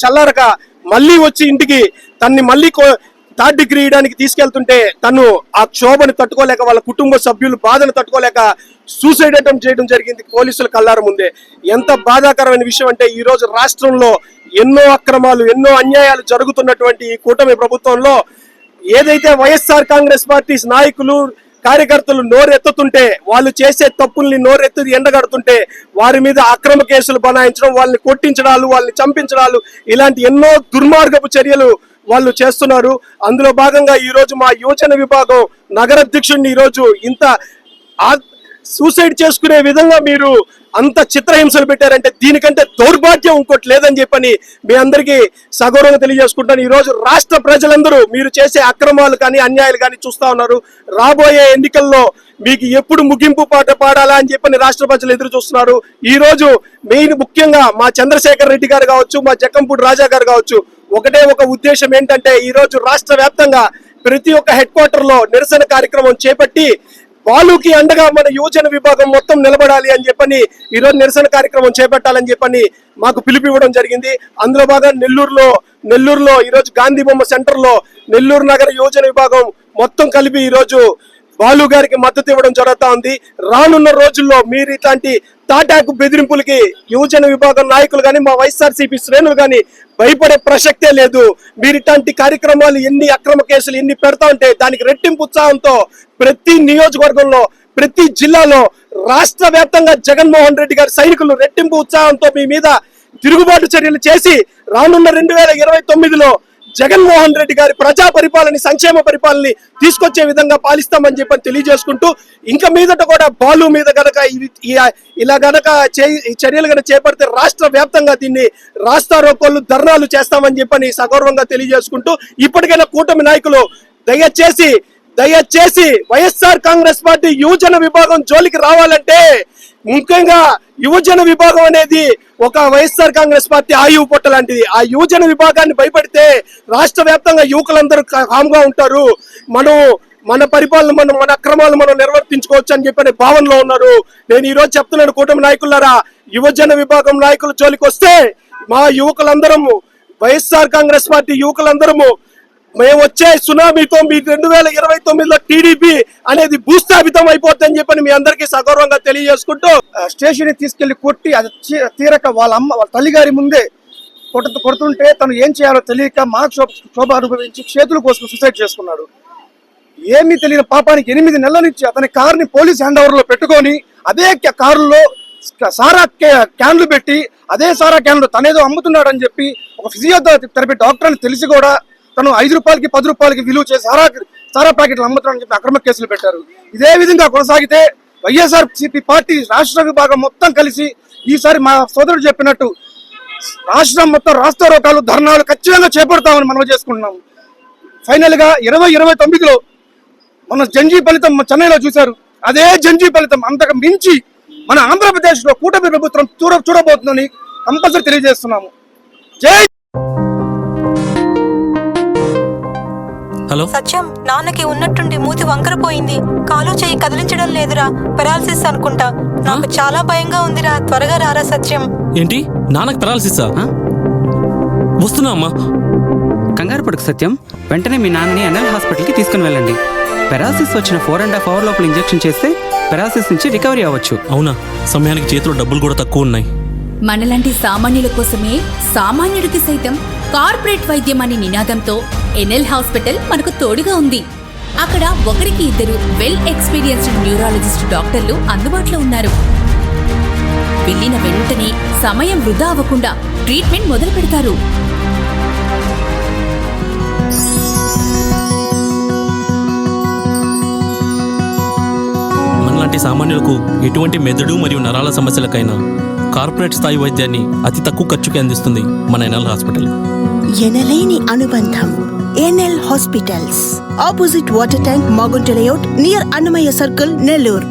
చల్లారక మళ్ళీ వచ్చి ఇంటికి తన్ని మళ్ళీ థర్డ్ డిగ్రీ ఇయడానికి తీసుకెళ్తుంటే తను ఆ క్షోభను తట్టుకోలేక వాళ్ళ కుటుంబ సభ్యులు బాధను తట్టుకోలేక సూసైడ్ అటెంప్ట్ చేయడం జరిగింది పోలీసుల కళ్ళార ముందే. ఎంత బాధాకరమైన విషయం అంటే ఈ రోజు రాష్ట్రంలో ఎన్నో అక్రమాలు ఎన్నో అన్యాయాలు జరుగుతున్నటువంటి ఈ కూటమి ప్రభుత్వంలో ఏదైతే వైఎస్ఆర్ కాంగ్రెస్ పార్టీ నాయకులు కార్యకర్తలు నోరెత్తుతుంటే వాళ్ళు చేసే తప్పుల్ని నోరెత్తి ఎండగడుతుంటే వారి మీద అక్రమ కేసులు బనాయించడం, వాళ్ళని కొట్టించడాలు, వాళ్ళని చంపించడాలు, ఇలాంటి ఎన్నో దుర్మార్గపు చర్యలు వాళ్ళు చేస్తున్నారు. అందులో భాగంగా ఈ రోజు మా యువజన విభాగం నగరాధ్యక్షుడిని ఈ రోజు ఇంత సూసైడ్ చేసుకునే విధంగా మీరు అంత చిత్రహింసలు పెట్టారంటే దీనికంటే దౌర్భాగ్యం ఇంకోటి లేదని చెప్పని మీ అందరికీ సగౌరవంగా తెలియజేసుకుంటాను. ఈ రోజు రాష్ట్ర ప్రజలందరూ మీరు చేసే అక్రమాలు కానీ అన్యాయాలు కానీ చూస్తా ఉన్నారు. రాబోయే ఎన్నికల్లో మీకు ఎప్పుడు ముగింపు పాట పాడాలా అని చెప్పని రాష్ట్ర ప్రజలు ఎదురు చూస్తున్నారు. ఈ రోజు ముఖ్యంగా మా చంద్రశేఖర్ రెడ్డి గారు కావచ్చు, మా జక్కంపూడి రాజా గారు కావచ్చు, ఒకటే ఒక ఉద్దేశం ఏంటంటే ఈ రోజు రాష్ట్ర వ్యాప్తంగా ప్రతి ఒక్క హెడ్ క్వార్టర్ లో నిరసన కార్యక్రమం చేపట్టి బాలుకి అండగా మన యువజన విభాగం మొత్తం నిలబడాలి అని చెప్పని ఈ రోజు నిరసన కార్యక్రమం చేపట్టాలని చెప్పని మాకు పిలుపు ఇవ్వడం జరిగింది. అందులో భాగంగా నెల్లూరులో ఈ రోజు గాంధీ బొమ్మ సెంటర్ లో నెల్లూరు నగర యువజన విభాగం మొత్తం కలిపి ఈ రోజు బాలు గారికి మద్దతు ఇవ్వడం జరుగుతా ఉంది. రానున్న రోజుల్లో మీరు ఇట్లాంటి తాటాకు బెదిరింపులకి యువజన విభాగం నాయకులు కానీ మా వైఎస్ఆర్సీపీ శ్రేణులు కానీ భయపడే ప్రసక్తే లేదు. మీరు ఇట్లాంటి కార్యక్రమాలు ఎన్ని అక్రమ కేసులు ఎన్ని పెడతా ఉంటే దానికి రెట్టింపు ఉత్సాహంతో ప్రతి నియోజకవర్గంలో ప్రతి జిల్లాలో రాష్ట్ర వ్యాప్తంగా జగన్మోహన్ రెడ్డి గారి సైనికులు రెట్టింపు ఉత్సాహంతో మీ మీద తిరుగుబాటు చర్యలు చేసి రానున్న 2029లో జగన్మోహన్ రెడ్డి గారి ప్రజా పరిపాలన సంక్షేమ పరిపాలన తీసుకొచ్చే విధంగా పాలిస్తామని చెప్పని తెలియజేసుకుంటూ ఇంకా మీదట కూడా బాలు మీద గనక ఇలా గనక చర్యలు గనక చేపడితే రాష్ట్ర వ్యాప్తంగా దీన్ని రాస్తారోకోలు ధర్నాలు చేస్తామని చెప్పని సగౌరవంగా తెలియజేసుకుంటూ ఇప్పటికైనా కూటమి నాయకులు దయచేసి వైఎస్ఆర్ కాంగ్రెస్ పార్టీ యువజన విభాగం జోలికి రావాలంటే ముఖ్యంగా యువజన విభాగం అనేది ఒక వైఎస్ఆర్ కాంగ్రెస్ పార్టీ ఆయువు పొట్ట లాంటిది. ఆ యువజన విభాగాన్ని భయపడితే రాష్ట్ర వ్యాప్తంగా యువకులందరూ కామ్గా ఉంటారు. మన పరిపాలన మన అక్రమాలు మనం నిర్వర్తించుకోవచ్చు అని చెప్పనే భావనలో ఉన్నారు. నేను ఈ రోజు చెప్తున్నాను కూటమి నాయకులారా, యువజన విభాగం నాయకుల జోలికి వస్తే మా యువకులందరము వైఎస్ఆర్ కాంగ్రెస్ పార్టీ యువకులందరము మేము వచ్చే సునామీతో మీ 2029లో టీడీపీ అనేది భూస్థాపితం అయిపోతుందని చెప్పని మీ అందరికీ సగౌరవంగా తెలియజేసుకుంటూ స్టేషన్ తీసుకెళ్లి కొట్టి అది తీరక వాళ్ళ తల్లిగారి ముందే కొడుతుంటే తను ఏం చేయాలో తెలియక శోభ అనుభవించి చేతుల కోసం సూసైడ్ చేసుకున్నాడు. ఏమీ తెలియని పాపానికి 8 నెలల నుంచి అతని కారుని పోలీస్ హ్యాండ్ ఓవర్ లో పెట్టుకొని అదే కారులో సారా క్యాన్లు పెట్టి అదే సారా క్యాన్లు తనేదో అమ్ముతున్నాడు అని చెప్పి ఒక ఫిజియోథెరపీ డాక్టర్ అని తెలిసి కూడా తను 5 రూపాయలకి 10 రూపాయలకి విలువ చేసి సారా ప్యాకెట్లు అమ్ముతున్నాడని చెప్పి అక్రమ కేసులు పెట్టారు. ఇదే విధంగా కొనసాగితే వైఎస్ఆర్సీపీ పార్టీ రాష్ట్ర విభాగం మొత్తం కలిసి ఈసారి మా సోదరుడు చెప్పినట్టు రాష్ట్రం మొత్తం రాస్తారోకాలు ధర్నాలు ఖచ్చితంగా చేపడతామని మనం చేసుకుంటున్నాం. ఫైనల్ గా 2029లో మన జంజీ ఫలితం చెన్నైలో చూశారు. అదే జంజీ ఫలితం అంతకు మించి మన ఆంధ్రప్రదేశ్ లో కూటమి ప్రభుత్వం చూడబోతుందని కంపల్సరీ తెలియజేస్తున్నాము. జై హలో సత్యం, నాన్నకి ఉన్నట్టుండి మూతి వంకరపోయింది, కాలు చేయి కదిలించడం లేదురా, పెరాలసిస్ అనుకుంటా. నాకు చాలా భయంగా ఉందిరా, త్వరగా రారా సత్యం. ఏంటి, నాన్నకి పెరాలసిసా? వస్తున్నా అమ్మా. కంగారు పడుకు సత్యం, వెంటనే మీ నాన్నని ఎన్ఎల్ హాస్పిటల్కి తీసుకుని వెళ్ళండి. పెరాలసిస్ వచ్చిన 4.5 hours లోపల ఇంజెక్షన్ చేస్తే పెరాలసిస్ నుంచి రికవరీ అవ్వచ్చు. అవునా? సమయానికి చేతిలో డబ్బులు కూడా తక్కువ ఉన్నాయి. మనలాంటి సామాన్యుల కోసమే సామాన్యుడికి సైతం కార్పొరేట్ వైద్యం అనే నినాదంతో ఎన్ఎల్ హాస్పిటల్ మనకు తోడుగా ఉంది. అక్కడ 1-2 వెల్ ఎక్స్పీరియన్స్డ్ న్యూరాలజిస్ట్ డాక్టర్లు అందుబాటులో ఉన్నారు. వెళ్ళిన వెంటనే సమయం వృధా అవ్వకుండా ట్రీట్మెంట్ మొదలు పెడతారు. మనలాంటి సామాన్యులకు ఎటువంటి మెదడు మరియు నరాల సమస్యలకైనా కార్పొరేట్ స్థాయి వైద్యాన్ని అతి తక్కువ ఖర్చుకి అందిస్తుంది మన ఎన్ఎల్ హాస్పిటల్. ఎనలేని అనుబంధం. NL hospitals, opposite water tank, Magunta layout, near Annamayya circle, Nellore.